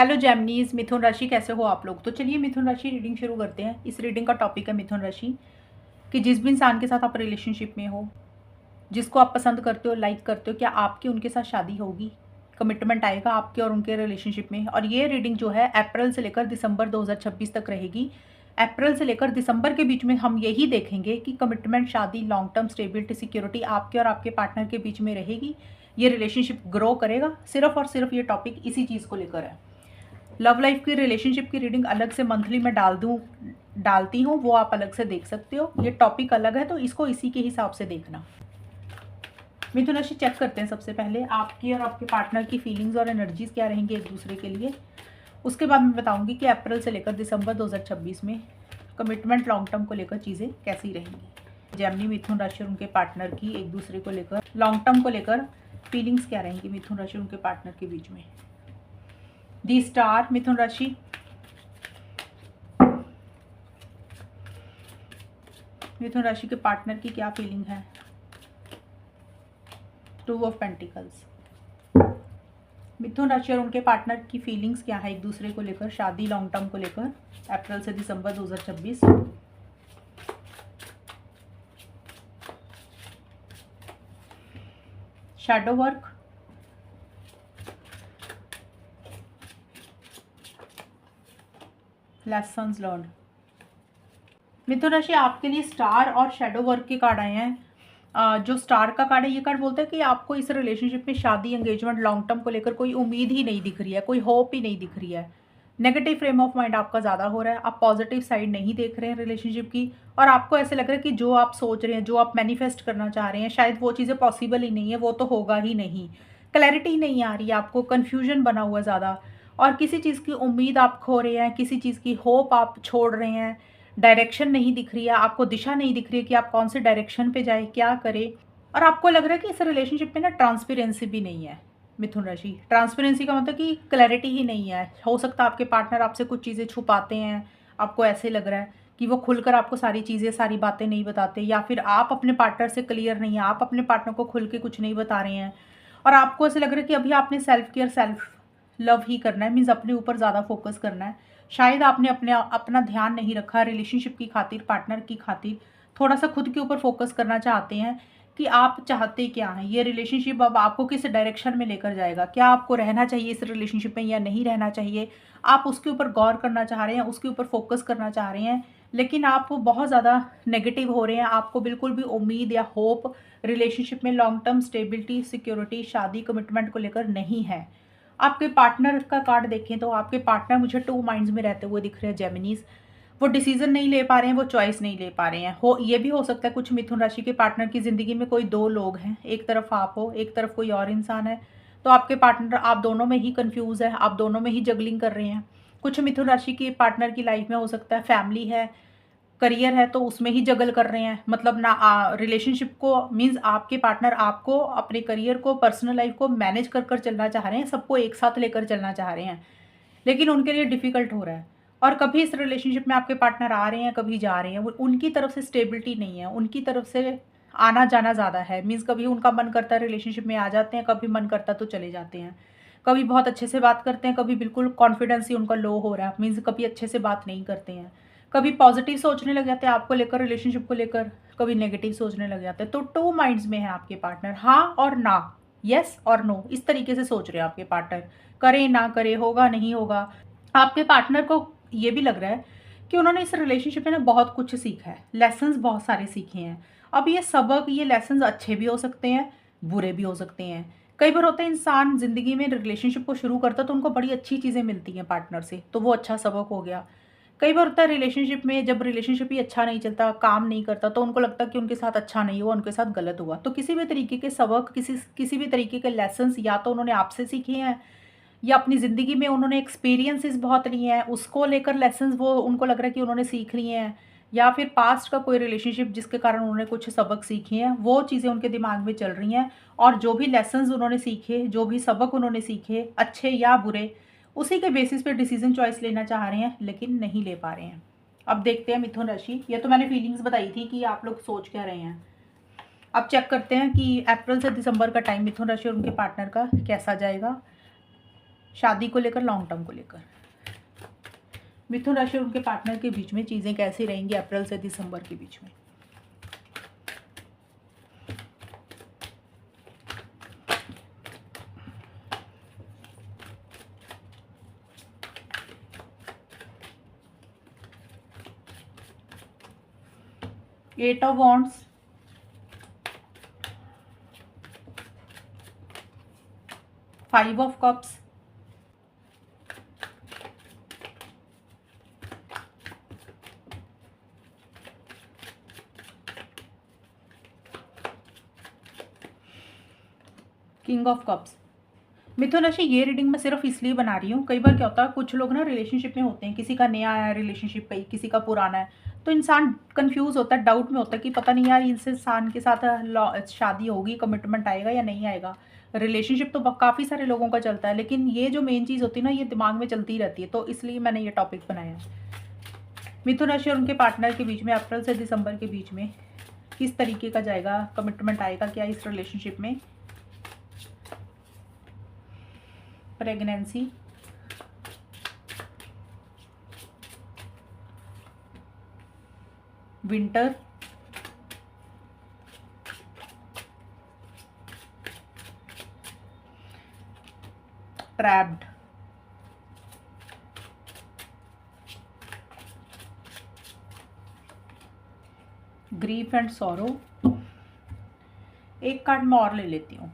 Hello जेमिनीज, मिथुन राशि कैसे हो आप लोग। तो चलिए मिथुन राशि रीडिंग शुरू करते हैं। इस रीडिंग का टॉपिक है मिथुन राशि कि जिस भी इंसान के साथ आप रिलेशनशिप में हो, जिसको आप पसंद करते हो, लाइक करते हो, क्या आपकी उनके साथ शादी होगी, कमिटमेंट आएगा आपके और उनके रिलेशनशिप में। और ये रीडिंग जो है अप्रैल से लेकर दिसंबर 2026 तक रहेगी। अप्रैल से लेकर दिसंबर के बीच में हम यही देखेंगे कि कमिटमेंट, शादी, लॉन्ग टर्म स्टेबिलिटी, सिक्योरिटी आपके और आपके पार्टनर के बीच में रहेगी। ये रिलेशनशिप ग्रो करेगा। सिर्फ और सिर्फ ये टॉपिक इसी चीज़ को लेकर है। लव लाइफ की, रिलेशनशिप की रीडिंग अलग से मंथली में डालती हूँ, वो आप अलग से देख सकते हो। ये टॉपिक अलग है तो इसको इसी के हिसाब से देखना। मिथुन राशि चेक करते हैं सबसे पहले आपकी और आपके पार्टनर की फीलिंग्स और एनर्जीज क्या रहेंगी एक दूसरे के लिए। उसके बाद मैं बताऊंगी कि अप्रैल से लेकर दिसंबर 2026 में कमिटमेंट, लॉन्ग टर्म को लेकर चीज़ें कैसी रहेंगी। जेमिनी, मिथुन राशि और उनके पार्टनर की एक दूसरे को लेकर, लॉन्ग टर्म को लेकर फीलिंग्स क्या रहेंगी मिथुन राशि और उनके पार्टनर के बीच में। दी स्टार, मिथुन राशि, मिथुन राशि के पार्टनर की क्या फीलिंग है। टू ऑफ पेंटिकल्स, मिथुन राशि और उनके पार्टनर की फीलिंग्स क्या है एक दूसरे को लेकर, शादी, लॉन्ग टर्म को लेकर, अप्रैल से दिसंबर 2026। Shadow work, lessons learned. मिथुन राशि आपके लिए स्टार और शैडो वर्क के कार्ड आए हैं। जो स्टार का कार्ड है, ये कार्ड बोलता है कि आपको इस रिलेशनशिप में शादी, एंगेजमेंट, लॉन्ग टर्म को लेकर कोई उम्मीद ही नहीं दिख रही है, कोई होप ही नहीं दिख रही है। नेगेटिव फ्रेम ऑफ माइंड आपका ज़्यादा हो रहा है, आप पॉजिटिव साइड नहीं देख रहे हैं रिलेशनशिप की। और आपको ऐसे लग रहा है कि जो आप सोच रहे हैं, जो आप मैनिफेस्ट करना चाह रहे हैं, शायद वो चीज़ें पॉसिबल ही नहीं है, वो तो होगा ही नहीं। क्लैरिटी नहीं आ रही है आपको, कन्फ्यूजन बना हुआ ज़्यादा। और किसी चीज़ की उम्मीद आप खो रहे हैं, किसी चीज़ की होप आप छोड़ रहे हैं। डायरेक्शन नहीं दिख रही है आपको, दिशा नहीं दिख रही है कि आप कौन से डायरेक्शन पे जाए, क्या करें। और आपको लग रहा है कि इस रिलेशनशिप में ना ट्रांसपेरेंसी भी नहीं है। मिथुन राशि, ट्रांसपेरेंसी का मतलब कि क्लैरिटी ही नहीं है। हो सकता है आपके पार्टनर आपसे कुछ चीज़ें छुपाते हैं, आपको ऐसे लग रहा है कि वो खुलकर आपको सारी चीज़ें, सारी बातें नहीं बताते, या फिर आप अपने पार्टनर से क्लियर नहीं है, आप अपने पार्टनर को खुल के कुछ नहीं बता रहे हैं। और आपको ऐसे लग रहा है कि अभी आपने सेल्फ केयर, सेल्फ लव ही करना है, मीन्स अपने ऊपर ज़्यादा फोकस करना है। शायद आपने अपना ध्यान नहीं रखा रिलेशनशिप की खातिर, पार्टनर की खातिर। थोड़ा सा खुद के ऊपर फोकस करना चाहते हैं कि आप चाहते क्या हैं, ये रिलेशनशिप अब आपको किस डायरेक्शन में लेकर जाएगा, क्या आपको रहना चाहिए इस रिलेशनशिप में या नहीं रहना चाहिए। आप उसके ऊपर गौर करना चाह रहे हैं, उसके ऊपर फोकस करना चाह रहे हैं, लेकिन आप बहुत ज़्यादा नेगेटिव हो रहे हैं। आपको बिल्कुल भी उम्मीद या होप रिलेशनशिप में, लॉन्ग टर्म स्टेबिलिटी, सिक्योरिटी, शादी, कमिटमेंट को लेकर नहीं है। आपके पार्टनर का कार्ड देखें तो आपके पार्टनर मुझे टू माइंड्स में रहते हुए दिख रहे हैं जेमिनीज। वो डिसीजन नहीं ले पा रहे हैं, वो चॉइस नहीं ले पा रहे हैं। ये भी हो सकता है कुछ मिथुन राशि के पार्टनर की ज़िंदगी में कोई दो लोग हैं, एक तरफ आप हो, एक तरफ कोई और इंसान है। तो आपके पार्टनर, आप दोनों में ही कंफ्यूज है, आप दोनों में ही जगलिंग कर रहे हैं। कुछ मिथुन राशि के पार्टनर की लाइफ में हो सकता है फैमिली है, करियर है, तो उसमें ही जगल कर रहे हैं। मतलब ना रिलेशनशिप को, मीन्स आपके पार्टनर आपको, अपने करियर को, पर्सनल लाइफ को मैनेज कर कर चलना चाह रहे हैं, सबको एक साथ लेकर चलना चाह रहे हैं, लेकिन उनके लिए डिफ़िकल्ट हो रहा है। और कभी इस रिलेशनशिप में आपके पार्टनर आ रहे हैं, कभी जा रहे हैं। वो उनकी तरफ से स्टेबिलिटी नहीं है, उनकी तरफ से आना जाना ज़्यादा है। मीन्स कभी उनका मन करता है रिलेशनशिप में आ जाते हैं, कभी मन करता तो चले जाते हैं। कभी बहुत अच्छे से बात करते हैं, कभी बिल्कुल कॉन्फिडेंस ही उनका लो हो रहा है, मीन्स कभी अच्छे से बात नहीं करते हैं। कभी पॉजिटिव सोचने लग जाते हैं आपको लेकर, रिलेशनशिप को लेकर, कभी नेगेटिव सोचने लग जाते हैं। तो टू माइंड्स में है आपके पार्टनर, हाँ और ना, यस और नो, इस तरीके से सोच रहे हैं आपके पार्टनर। करे ना करे, होगा नहीं होगा। आपके पार्टनर को ये भी लग रहा है कि उन्होंने इस रिलेशनशिप में ना बहुत कुछ सीखा है, लेसन्स बहुत सारे सीखे हैं। अब ये सबक, ये लेसन्स अच्छे भी हो सकते हैं, बुरे भी हो सकते हैं। कई बार होता है इंसान ज़िंदगी में रिलेशनशिप को शुरू करता है तो उनको बड़ी अच्छी चीज़ें मिलती हैं पार्टनर से, तो वो अच्छा सबक हो गया। कई बार होता है रिलेशनशिप में, जब रिलेशनशिप ही अच्छा नहीं चलता, काम नहीं करता, तो उनको लगता है कि उनके साथ अच्छा नहीं हुआ, उनके साथ गलत हुआ। तो किसी भी तरीके के सबक, किसी भी तरीके के लेसन्स या तो उन्होंने आपसे सीखे हैं, या अपनी ज़िंदगी में उन्होंने एक्सपीरियंसेस बहुत लिए हैं, उसको लेकर लेसन्स वो उनको लग रहा है कि उन्होंने सीख लिए हैं। या फिर पास्ट का कोई रिलेशनशिप जिसके कारण उन्होंने कुछ सबक सीखे हैं, वो चीज़ें उनके दिमाग में चल रही हैं। और जो भी लेसन्स उन्होंने सीखे, जो भी सबक उन्होंने सीखे, अच्छे या बुरे, उसी के बेसिस पे डिसीजन चॉइस लेना चाह रहे हैं, लेकिन नहीं ले पा रहे हैं। अब देखते हैं मिथुन राशि, ये तो मैंने फीलिंग्स बताई थी कि आप लोग सोच क्या रहे हैं। अब चेक करते हैं कि अप्रैल से दिसंबर का टाइम मिथुन राशि और उनके पार्टनर का कैसा जाएगा। शादी को लेकर, लॉन्ग टर्म को लेकर। मिथुन राशि और उनके पार्टनर के बीच में चीज़ें कैसी रहेंगी अप्रैल से दिसंबर के बीच में। Eight of wands, five of cups, king of cups. मिथुन राशि ये रीडिंग मैं सिर्फ इसलिए बना रही हूँ, कई बार क्या होता है कुछ लोग ना रिलेशनशिप में होते हैं, किसी का नया आया रिलेशनशिप, किसी का पुराना है, तो इंसान कंफ्यूज होता है, डाउट में होता है कि पता नहीं यार इस इंसान के साथ शादी होगी, कमिटमेंट आएगा या नहीं आएगा। रिलेशनशिप तो काफ़ी सारे लोगों का चलता है, लेकिन ये जो मेन चीज़ होती है ना ये दिमाग में चलती रहती है, तो इसलिए मैंने ये टॉपिक बनाया है। मिथुन राशि और उनके पार्टनर के बीच में अप्रैल से दिसंबर के बीच में किस तरीके का जाएगा, कमिटमेंट आएगा क्या इस रिलेशनशिप में। Pregnancy, winter, trapped, grief and sorrow. एक कार्ड मैं और ले लेती हूँ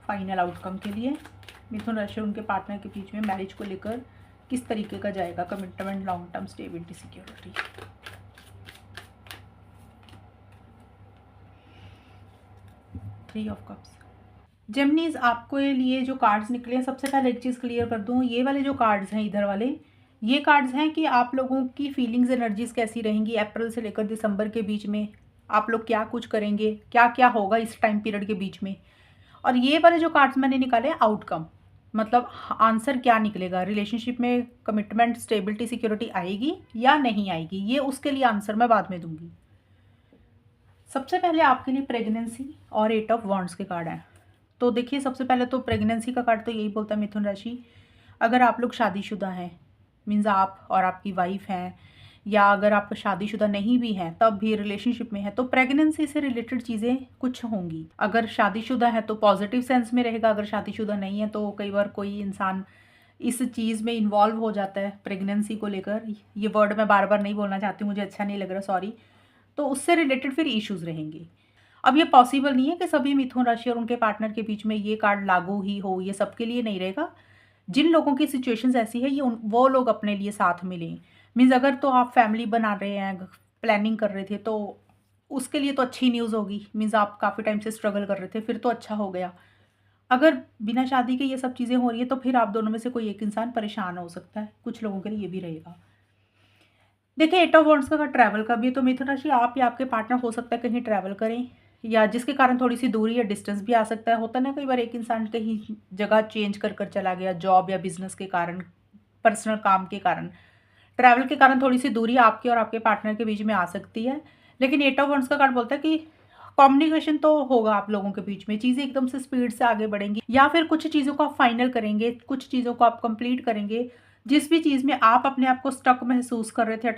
फाइनल आउटकम के लिए। मिथुन राशि और उनके पार्टनर के बीच में मैरिज को लेकर किस तरीके का जाएगा, commitment, long term, stability, security. Three of cups. Geminis, आपको लिए जो कार्ड्स निकले हैं, सबसे पहले एक चीज़ क्लियर कर दूँ, ये वाले जो कार्ड्स हैं इधर वाले, ये कार्ड्स हैं कि आप लोगों की फीलिंग्स, एनर्जीज कैसी रहेंगी अप्रैल से लेकर दिसंबर के बीच में, आप लोग क्या कुछ करेंगे, क्या क्या होगा इस टाइम पीरियड के बीच में। और ये वाले जो कार्ड्स मैंने निकाले आउटकम, मतलब आंसर क्या निकलेगा, रिलेशनशिप में कमिटमेंट, स्टेबिलिटी, सिक्योरिटी आएगी या नहीं आएगी, ये उसके लिए आंसर मैं बाद में दूंगी। सबसे पहले आपके लिए प्रेगनेंसी और एट ऑफ वॉन्ड्स के कार्ड हैं। तो देखिए सबसे पहले तो प्रेगनेंसी का कार्ड तो यही बोलता है मिथुन राशि, अगर आप लोग शादीशुदा हैं, मीन्स आप और आपकी वाइफ हैं, या अगर आप शादीशुदा नहीं भी हैं तब भी रिलेशनशिप में है, तो प्रेगनेंसी से रिलेटेड चीज़ें कुछ होंगी। अगर शादीशुदा है तो पॉजिटिव सेंस में रहेगा, अगर शादीशुदा नहीं है तो कई बार कोई इंसान इस चीज़ में इन्वॉल्व हो जाता है प्रेगनेंसी को लेकर, ये वर्ड मैं बार बार नहीं बोलना चाहती, मुझे अच्छा नहीं लग रहा, सॉरी, तो उससे रिलेटेड फिर इश्यूज़ रहेंगे। अब ये पॉसिबल नहीं है कि सभी मिथुन राशि और उनके पार्टनर के बीच में ये कार्ड लागू ही हो, ये सबके लिए नहीं रहेगा। जिन लोगों की सिचुएशंस ऐसी है ये वो लोग अपने लिए साथ मिलें। मीन्स अगर तो आप फैमिली बना रहे हैं, प्लानिंग कर रहे थे, तो उसके लिए तो अच्छी न्यूज़ होगी, मीन्स आप काफ़ी टाइम से स्ट्रगल कर रहे थे, फिर तो अच्छा हो गया। अगर बिना शादी के ये सब चीज़ें हो रही है तो फिर आप दोनों में से कोई एक इंसान परेशान हो सकता है, कुछ लोगों के लिए ये भी रहेगा। देखिए एट ऑफ वॉन्ड्स का ट्रैवल का भी, तो मिथुन राशि आप या आपके पार्टनर हो सकता है कहीं ट्रैवल करें, या जिसके कारण थोड़ी सी दूरी या डिस्टेंस भी आ सकता है। होता है ना कई बार एक इंसान कहीं जगह चेंज कर चला गया, जॉब या बिजनेस के कारण, पर्सनल काम के कारण, ट्रैवल के कारण थोड़ी सी दूरी आपके और आपके पार्टनर के बीच में आ सकती है। लेकिन एट ऑफ वॉन्ड्स का कार्ड बोलता है कि कम्युनिकेशन तो होगा आप लोगों के बीच में, चीज़ें एकदम से स्पीड से आगे बढ़ेंगी, या फिर कुछ चीज़ों को आप फाइनल करेंगे, कुछ चीज़ों को आप कंप्लीट करेंगे। जिस भी चीज़ में आप अपने आप को स्टक महसूस कर रहे थे,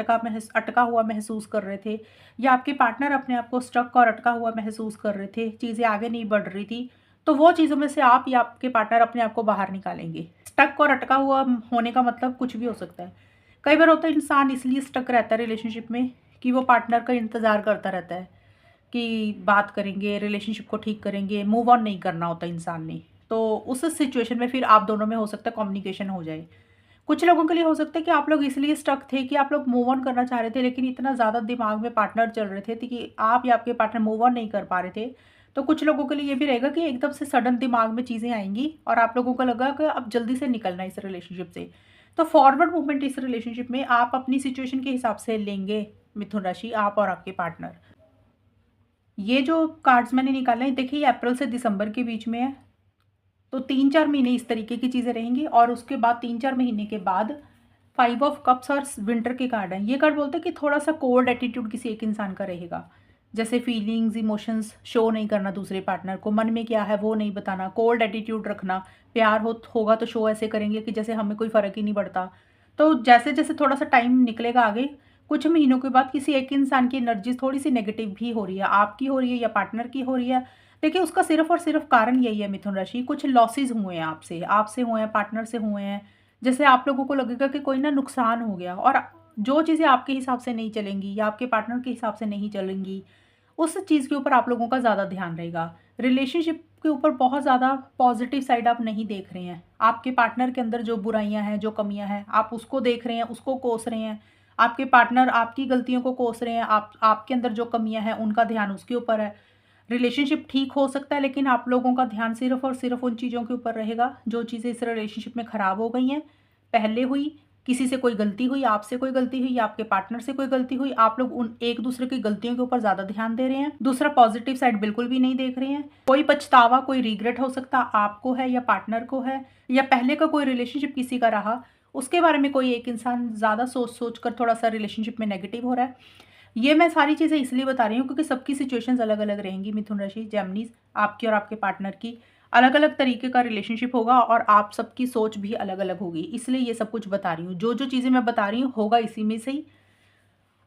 अटका हुआ महसूस कर रहे थे, या आपके पार्टनर अपने आप को स्टक और अटका हुआ महसूस कर रहे थे, चीज़ें आगे नहीं बढ़ रही थी, तो वो चीज़ों में से आप या आपके पार्टनर अपने आप को बाहर निकालेंगे। स्टक और अटका हुआ होने का मतलब कुछ भी हो सकता है। कई बार होता है इंसान इसलिए स्टक रहता है रिलेशनशिप में कि वो पार्टनर का इंतज़ार करता रहता है कि बात करेंगे, रिलेशनशिप को ठीक करेंगे, मूव ऑन नहीं करना होता इंसान ने। तो उस सिचुएशन में फिर आप दोनों में हो सकता है कम्युनिकेशन हो जाए। कुछ लोगों के लिए हो सकता है कि आप लोग इसलिए स्टक थे कि आप लोग मूव ऑन करना चाह रहे थे, लेकिन इतना ज़्यादा दिमाग में पार्टनर चल रहे थे कि आप या आपके पार्टनर मूव ऑन नहीं कर पा रहे थे। तो कुछ लोगों के लिए ये भी रहेगा कि एकदम से सडन दिमाग में चीज़ें आएंगी और आप लोगों को लगा कि अब जल्दी से निकलना है इस रिलेशनशिप से। तो फॉरवर्ड मूवमेंट इस रिलेशनशिप में आप अपनी सिचुएशन के हिसाब से लेंगे मिथुन राशि, आप और आपके पार्टनर। ये जो कार्ड्स मैंने निकाले हैं देखिए, ये अप्रैल से दिसंबर के बीच में है, तो 3-4 महीने इस तरीके की चीज़ें रहेंगी, और उसके बाद 3-4 महीने के बाद 5 ऑफ कप्स और विंटर के कार्ड हैं। ये कार्ड बोलते हैं कि थोड़ा सा कोल्ड एटीट्यूड किसी एक इंसान का रहेगा, जैसे फीलिंग्स, इमोशंस शो नहीं करना दूसरे पार्टनर को, मन में क्या है वो नहीं बताना, कोल्ड एटीट्यूड रखना, प्यार होगा तो शो ऐसे करेंगे कि जैसे हमें कोई फ़र्क ही नहीं पड़ता। तो जैसे जैसे थोड़ा सा टाइम निकलेगा आगे, कुछ महीनों के बाद किसी एक इंसान की एनर्जी थोड़ी सी नेगेटिव भी हो रही है, आपकी हो रही है या पार्टनर की हो रही है, देखिए उसका सिर्फ और सिर्फ कारण यही है मिथुन राशि, कुछ लॉसेज हुए हैं आपसे, आपसे हुए हैं, पार्टनर से हुए हैं। जैसे आप लोगों को लगेगा कि कोई ना नुकसान हो गया, और जो चीज़ें आपके हिसाब से नहीं चलेंगी या आपके पार्टनर के हिसाब से नहीं चलेंगी, उस चीज़ के ऊपर आप लोगों का ज़्यादा ध्यान रहेगा। रिलेशनशिप के ऊपर बहुत ज़्यादा पॉजिटिव साइड आप नहीं देख रहे हैं। आपके पार्टनर के अंदर जो बुराइयां हैं, जो कमियां हैं, आप उसको देख रहे हैं, उसको कोस रहे हैं। आपके पार्टनर आपकी गलतियों को कोस रहे हैं, आपके अंदर जो कमियां हैं उनका ध्यान उसके ऊपर है। रिलेशनशिप ठीक हो सकता है, लेकिन आप लोगों का ध्यान सिर्फ और सिर्फ उन चीज़ों के ऊपर रहेगा जो चीज़ें इस रिलेशनशिप में ख़राब हो गई हैं, पहले हुई, किसी से कोई गलती हुई, आपसे कोई गलती हुई या आपके पार्टनर से कोई गलती हुई, आप लोग उन एक दूसरे की गलतियों के ऊपर ज़्यादा ध्यान दे रहे हैं। दूसरा, पॉजिटिव साइड बिल्कुल भी नहीं देख रहे हैं। कोई पछतावा, कोई रिग्रेट हो सकता आपको है या पार्टनर को है, या पहले का कोई रिलेशनशिप किसी का रहा, उसके बारे में कोई एक इंसान ज़्यादा सोच सोच कर थोड़ा सा रिलेशनशिप में नेगेटिव हो रहा है। ये मैं सारी चीज़ें इसलिए बता रही हूँ क्योंकि सबकी सिचुएशंस अलग अलग रहेंगी मिथुन राशि, जेमिनीज, आपकी और आपके पार्टनर की अलग अलग तरीके का रिलेशनशिप होगा, और आप सबकी सोच भी अलग अलग होगी, इसलिए ये सब कुछ बता रही हूँ। जो जो चीज़ें मैं बता रही हूँ होगा इसी में से ही,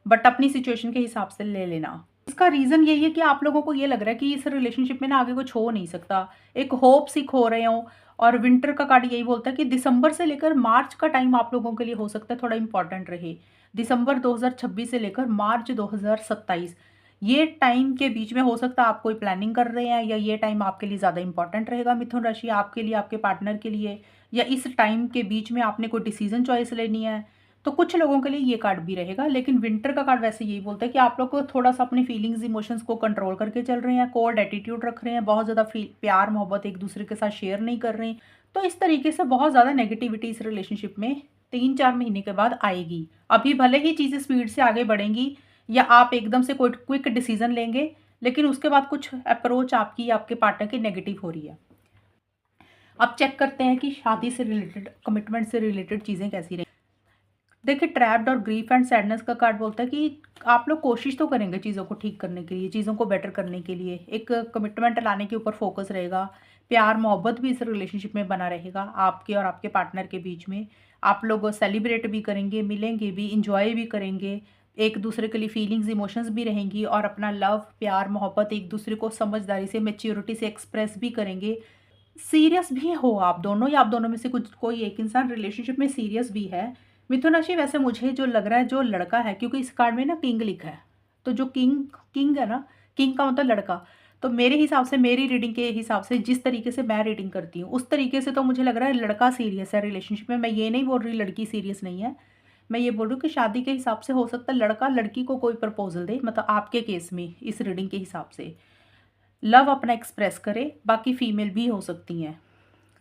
बट अपनी सिचुएशन के हिसाब से ले लेना। इसका रीज़न यही है कि आप लोगों को ये लग रहा है कि इस रिलेशनशिप में ना आगे कुछ हो नहीं सकता, एक होप सी खो रहे हो। और विंटर का कार्ड यही बोलता है कि दिसंबर से लेकर मार्च का टाइम आप लोगों के लिए हो सकता है थोड़ा इंपॉर्टेंट रहे। दिसंबर 2026 से लेकर मार्च 2027, ये टाइम के बीच में हो सकता है आप कोई प्लानिंग कर रहे हैं, या ये टाइम आपके लिए ज़्यादा इंपॉर्टेंट रहेगा मिथुन राशि, आपके लिए, आपके पार्टनर के लिए, या इस टाइम के बीच में आपने कोई डिसीजन चॉइस लेनी है। तो कुछ लोगों के लिए ये कार्ड भी रहेगा, लेकिन विंटर का कार्ड वैसे यही बोलता है कि आप लोग को थोड़ा सा अपनी फीलिंग्स, इमोशंस को कंट्रोल करके चल रहे हैं, कोल्ड एटीट्यूड रख रहे हैं, बहुत ज़्यादा प्यार मोहब्बत एक दूसरे के साथ शेयर नहीं कर रहे हैं। तो इस तरीके से बहुत ज़्यादा नेगेटिविटी इस रिलेशनशिप में 3-4 महीने के बाद आएगी। अभी भले ही चीज़ें स्पीड से आगे बढ़ेंगी या आप एकदम से कोई क्विक डिसीजन लेंगे, लेकिन उसके बाद कुछ अप्रोच आपकी या आपके पार्टनर की नेगेटिव हो रही है। अब चेक करते हैं कि शादी से रिलेटेड, कमिटमेंट से रिलेटेड चीज़ें कैसी रही। देखिए, ट्रैप्ड और ग्रीफ एंड सैडनेस का कार्ड बोलता है कि आप लोग कोशिश तो करेंगे चीज़ों को ठीक करने के लिए, चीज़ों को बेटर करने के लिए, एक कमिटमेंट लाने के ऊपर फोकस रहेगा। प्यार मोहब्बत भी इस रिलेशनशिप में बना रहेगा आपके और आपके पार्टनर के बीच में। आप लोग सेलिब्रेट भी करेंगे, मिलेंगे भी, इंजॉय भी करेंगे, एक दूसरे के लिए फीलिंग्स, इमोशंस भी रहेंगी, और अपना लव, प्यार मोहब्बत एक दूसरे को समझदारी से, मेच्योरिटी से एक्सप्रेस भी करेंगे। सीरियस भी हो आप दोनों, या आप दोनों में से कुछ कोई एक इंसान रिलेशनशिप में सीरियस भी है। मिथुन राशि, वैसे मुझे जो लग रहा है, जो लड़का है, क्योंकि इस कार्ड में ना किंग लिखा है, तो जो किंग किंग है ना, किंग का मतलब लड़का। तो मेरे हिसाब से, मेरी रीडिंग के हिसाब से, जिस तरीके से मैं रीडिंग करती हूँ उस तरीके से तो मुझे लग रहा है लड़का सीरियस है रिलेशनशिप में। मैं ये नहीं बोल रही लड़की सीरियस नहीं है, मैं ये बोल रही हूँ कि शादी के हिसाब से हो सकता है लड़का लड़की को कोई प्रपोजल दे, मतलब आपके केस में इस रीडिंग के हिसाब से लव अपना एक्सप्रेस करे। बाकी फीमेल भी हो सकती हैं,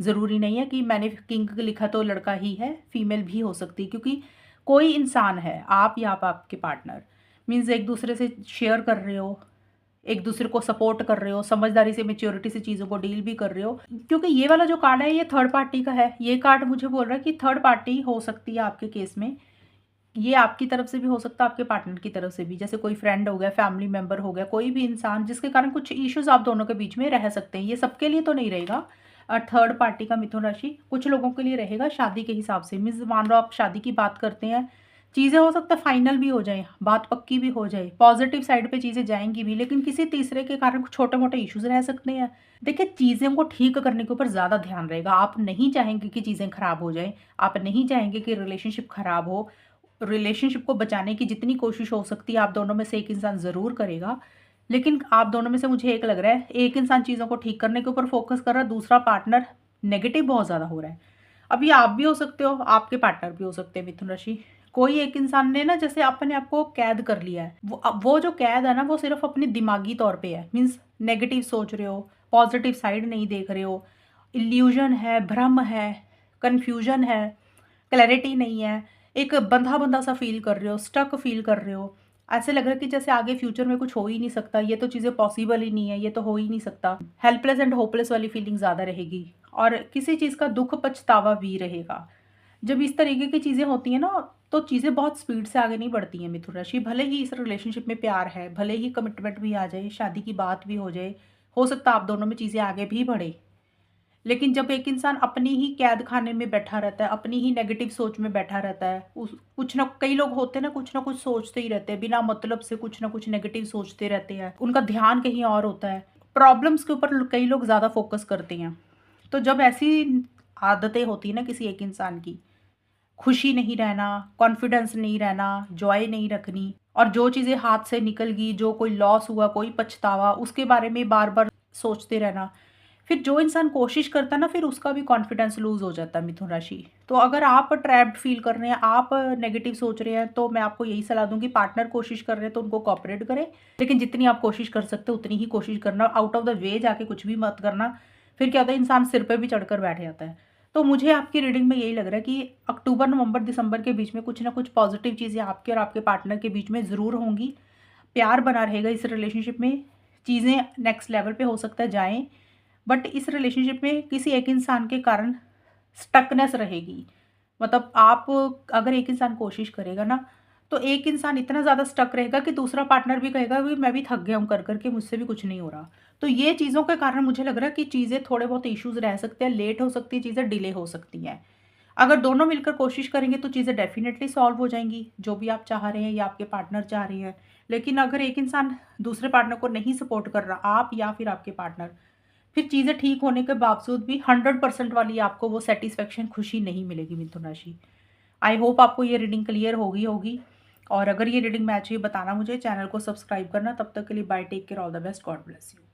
ज़रूरी नहीं है कि मैंने किंग लिखा तो लड़का ही है, फीमेल भी हो सकती है, क्योंकि कोई इंसान है, आप या आपके पार्टनर, मीन्स एक दूसरे से शेयर कर रहे हो, एक दूसरे को सपोर्ट कर रहे हो, समझदारी से, मेच्योरिटी से चीज़ों को डील भी कर रहे हो। क्योंकि ये वाला जो कार्ड है ये थर्ड पार्टी का है, ये कार्ड मुझे बोल रहा है कि थर्ड पार्टी हो सकती है आपके केस में। ये आपकी तरफ से भी हो सकता है, आपके पार्टनर की तरफ से भी, जैसे कोई फ्रेंड हो गया, फैमिली मेंबर हो गया, कोई भी इंसान जिसके कारण कुछ इश्यूज आप दोनों के बीच में रह सकते हैं। ये सबके लिए तो नहीं रहेगा। थर्ड पार्टी का मिथुन राशि कुछ लोगों के लिए रहेगा शादी के हिसाब से। मीन्स मान लो आप शादी की बात करते हैं, चीज़ें हो सकता है फाइनल भी हो जाए, बात पक्की भी हो जाए, पॉजिटिव साइड पे चीज़ें जाएंगी भी, लेकिन किसी तीसरे के कारण कुछ छोटे मोटे इश्यूज रह सकते हैं। देखिए, चीज़ों को ठीक करने के ऊपर ज़्यादा ध्यान रहेगा। आप नहीं चाहेंगे कि चीज़ें खराब हो जाएं, आप नहीं चाहेंगे कि रिलेशनशिप खराब हो। रिलेशनशिप को बचाने की जितनी कोशिश हो सकती है आप दोनों में से एक इंसान ज़रूर करेगा, लेकिन आप दोनों में से मुझे एक लग रहा है, एक इंसान चीज़ों को ठीक करने के ऊपर फोकस कर रहा है, दूसरा पार्टनर नेगेटिव बहुत ज़्यादा हो रहा है। अब ये आप भी हो सकते हो, आपके पार्टनर भी हो सकते हैं मिथुन राशि। कोई एक इंसान ने ना जैसे अपने आप को कैद कर लिया है, वो जो कैद है ना वो सिर्फ अपनी दिमागी तौर पे है। मीन्स नेगेटिव सोच रहे हो, पॉजिटिव साइड नहीं देख रहे हो, इल्यूजन है, भ्रम है, कन्फ्यूजन है, क्लैरिटी नहीं है, एक बंधा बंधा सा फील कर रहे हो, स्टक फील कर रहे हो। ऐसे लग रहा है कि जैसे आगे फ्यूचर में कुछ हो ही नहीं सकता, ये तो चीज़ें पॉसिबल ही नहीं है, ये तो हो ही नहीं सकता। हेल्पलेस एंड होपलेस वाली फीलिंग ज़्यादा रहेगी, और किसी चीज़ का दुख, पछतावा भी रहेगा। जब इस तरीके की चीज़ें होती हैं ना, तो चीज़ें बहुत स्पीड से आगे नहीं बढ़ती हैं मिथुन राशि। भले ही इस रिलेशनशिप में प्यार है, भले ही कमिटमेंट भी आ जाए, शादी की बात भी हो सकता है आप दोनों में चीज़ें आगे भी बढ़े। लेकिन जब एक इंसान अपनी ही कैद खाने में बैठा रहता है, अपनी ही नेगेटिव सोच में बैठा रहता है, उस कुछ ना कई लोग होते हैं ना, कुछ ना कुछ सोचते ही रहते हैं, बिना मतलब से कुछ ना कुछ नेगेटिव सोचते रहते हैं, उनका ध्यान कहीं और होता है। प्रॉब्लम्स के ऊपर कई लोग ज़्यादा फोकस करते हैं। तो जब ऐसी आदतें होती हैं ना किसी एक इंसान की, खुशी नहीं रहना, कॉन्फिडेंस नहीं रहना, जॉय नहीं रखनी, और जो चीज़ें हाथ से निकल गई, जो कोई लॉस हुआ, कोई पछतावा, उसके बारे में बार-बार सोचते रहना, फिर जो इंसान कोशिश करता है ना, फिर उसका भी कॉन्फिडेंस लूज़ हो जाता है मिथुन राशि। तो अगर आप ट्रैप्ड फ़ील कर रहे हैं, आप नेगेटिव सोच रहे हैं, तो मैं आपको यही सलाह दूँगी, पार्टनर कोशिश कर रहे हैं तो उनको कोऑपरेट करें। लेकिन जितनी आप कोशिश कर सकते हो उतनी ही कोशिश करना, आउट ऑफ द वे जाके कुछ भी मत करना। फिर क्या होता है, इंसान सिर पे भी चढ़कर बैठ जाता है। तो मुझे आपकी रीडिंग में यही लग रहा है कि अक्टूबर, नवंबर, दिसंबर के बीच में कुछ ना कुछ पॉज़िटिव चीज़ें आपके और आपके पार्टनर के बीच में ज़रूर होंगी। प्यार बना रहेगा इस रिलेशनशिप में, चीज़ें नेक्स्ट लेवल पे हो सकता है जाएँ, बट इस रिलेशनशिप में किसी एक इंसान के कारण स्टकनेस रहेगी। मतलब आप, अगर एक इंसान कोशिश करेगा ना, तो एक इंसान इतना ज़्यादा स्टक रहेगा कि दूसरा पार्टनर भी कहेगा कि मैं भी थक गया हूँ कर के, मुझसे भी कुछ नहीं हो रहा। तो ये चीज़ों के कारण मुझे लग रहा है कि चीज़ें थोड़े बहुत इश्यूज़ रह सकते हैं, लेट हो सकती है, चीज़ें डिले हो सकती हैं। अगर दोनों मिलकर कोशिश करेंगे तो चीज़ें डेफ़िनेटली सॉल्व हो जाएँगी, जो भी आप चाह रहे हैं या आपके पार्टनर चाह रहे हैं। लेकिन अगर एक इंसान दूसरे पार्टनर को नहीं सपोर्ट कर रहा, आप या फिर आपके पार्टनर, फिर चीज़ें ठीक होने के बावजूद भी 100% वाली आपको वो सैटिस्फैक्शन, खुशी नहीं मिलेगी मिथुन राशि। आई होप आपको ये रीडिंग क्लियर होगी होगी। और अगर ये रीडिंग मैच हुई, बताना मुझे, चैनल को सब्सक्राइब करना। तब तक के लिए bye, take care, all the best, God bless you.